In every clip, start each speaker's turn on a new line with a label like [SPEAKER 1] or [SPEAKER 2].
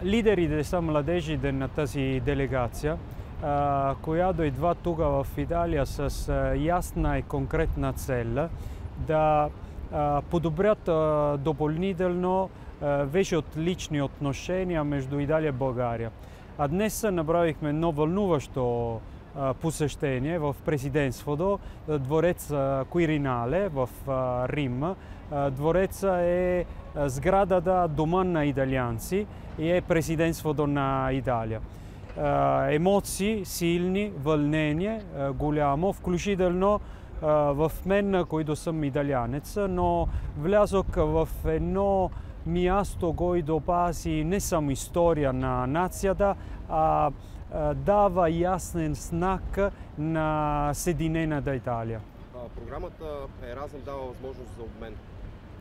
[SPEAKER 1] Лидерите са младежите на тази делегация, която идва тук в Италия с ясна и конкретна цел да подобрят допълнително вече отлични отношения между Италия и България. А днес направихме едно вълнуващо посещение в президентството, двореца Quirinale в Рим. Двореца е сградата дома на италианци и е президентството на Италия. Емоции силни, вълнение голямо, включително в мен, който съм италианец, но влязох в едно място, което пази не само история на нацията, а дава ясен знак на Съединената Италия.
[SPEAKER 2] Програмата Еразъм дава възможност за обмен.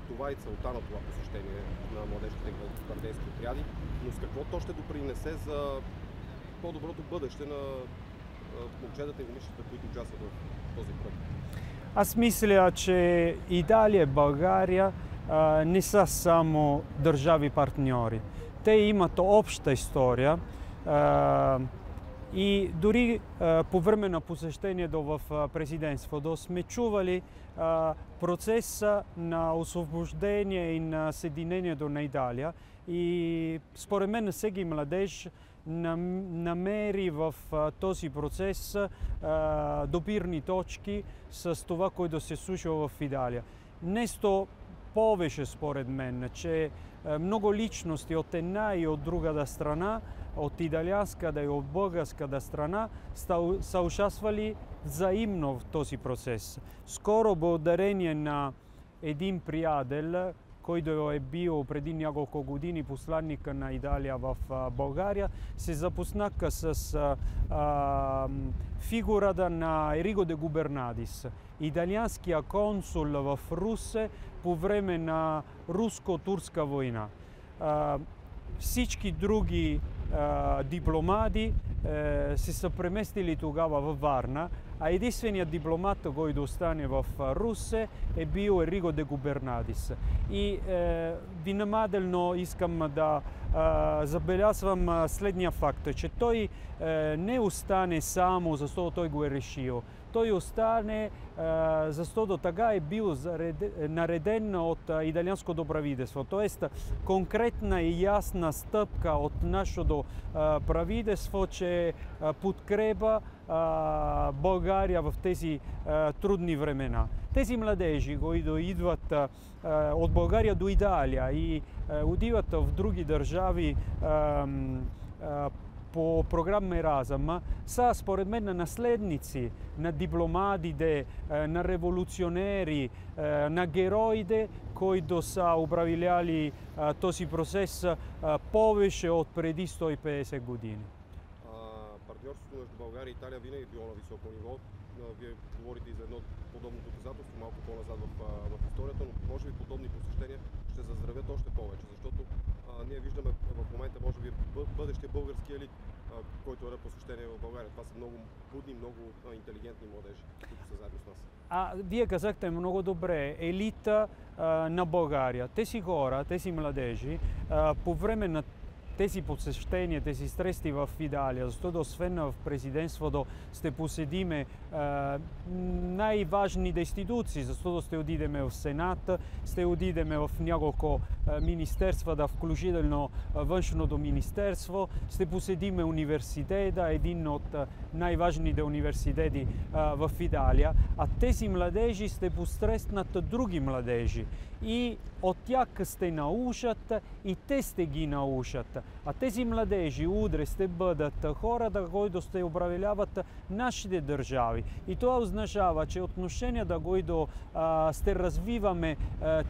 [SPEAKER 2] Това е целта на това посещение на младежките гвардейски отряди, но с какво то ще допринесе за по-доброто бъдеще на момчетата и момичетата, които участват в този проект?
[SPEAKER 1] Аз мисля, че Италия и България не са само държави партньори. Те имат обща история и дори по време на посещението в президентството сме чували процеса на освобождение и на съединението на Италия. И според мен всеки младеж намери в този процес допирни точки с това, което се случва в Италия. Нещо повече според мен, че много личности от една и от другата страна, от италианската и от българската страна, са участвали взаимно в този процес. Скоро, благодарение на един приятел, който е бил преди няколко години посланник на Италия в България, се запознах с фигурата на Ериго де Губернатис, италианския консул в Русе по време на руско-турска война. Всички други дипломати се са преместили тогава във Варна, а единственият дипломат, който остане в Русе, е бил Ериго де Губернатис. И внимателно искам да забелязвам следния факт, че той не остане само защото той го е решил. Той остане, защото така е бил нареден от италианското правителство. Тоест, конкретна и ясна стъпка от нашето правителство, че подкрепа България в тези трудни времена. Тези младежи, които идват от България до Италия и отиват в други държави по програма Еразъм, са според мен наследници на дипломатите, на революционери, на героите, които са управляли този процес повече от преди 150 години.
[SPEAKER 2] Партньорството между България и Италия винаги е било на високо ниво. Вие говорите и за едно подобно доказателство малко по-назад в историята, но може би подобни посещения ще заздравят още повече, защото ние виждаме в момента, може би, бъдещия български елит, който е на посещение в България. Това са много будни, много интелигентни младежи, които са заедно с нас.
[SPEAKER 1] Вие казахте много добре, елита на България. Тези хора, тези младежи, по време на тези посещения, тези срещи в Италия, защото освен в президентството ще посетиме най-важните институции, защото ще отидеме в Сенат, ще отидеме в няколко министерства, да включително външното министерство, ще посетиме университета, един от най-важните университети в Италия, а тези младежи ще посрещнат други младежи и от тях ще научат и те ще ги научат. А тези младежи утре ще бъдат хората, които ще управляват нашите държави. И това означава, че отношенията, които ще развиваме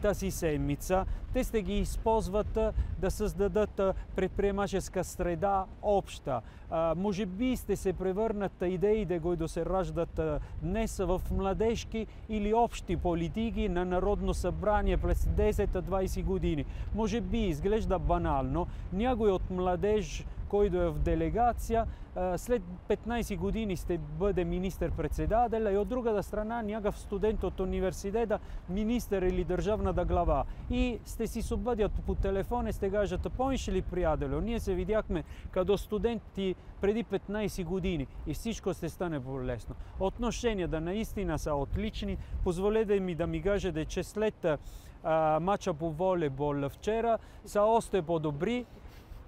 [SPEAKER 1] тази седмица, те ще ги използват да създадат предприемаческа среда обща. Може би ще се превърнат идеите, които се раждат днес в младежки или общи политики на Народно събрание през 10-20 години. Може би изглежда банално, някой от младеж, който е в делегация, след 15 години ще бъде министър-председател, и от другата страна някакъв студент от университета, министър или държавната глава. И ще си се обадят по телефон и ще кажат: помниш ли, приятелю, ние се видяхме като студенти преди 15 години, и всичко ще стане по-лесно. Отношенията наистина са отлични. Позволете ми да ми кажете, че след матча по волейбол вчера са още по-добри.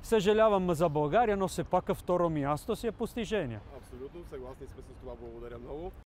[SPEAKER 1] Съжалявам за България, но все пак второ място си е постижение.
[SPEAKER 2] Абсолютно, съгласни сме с това. Благодаря много.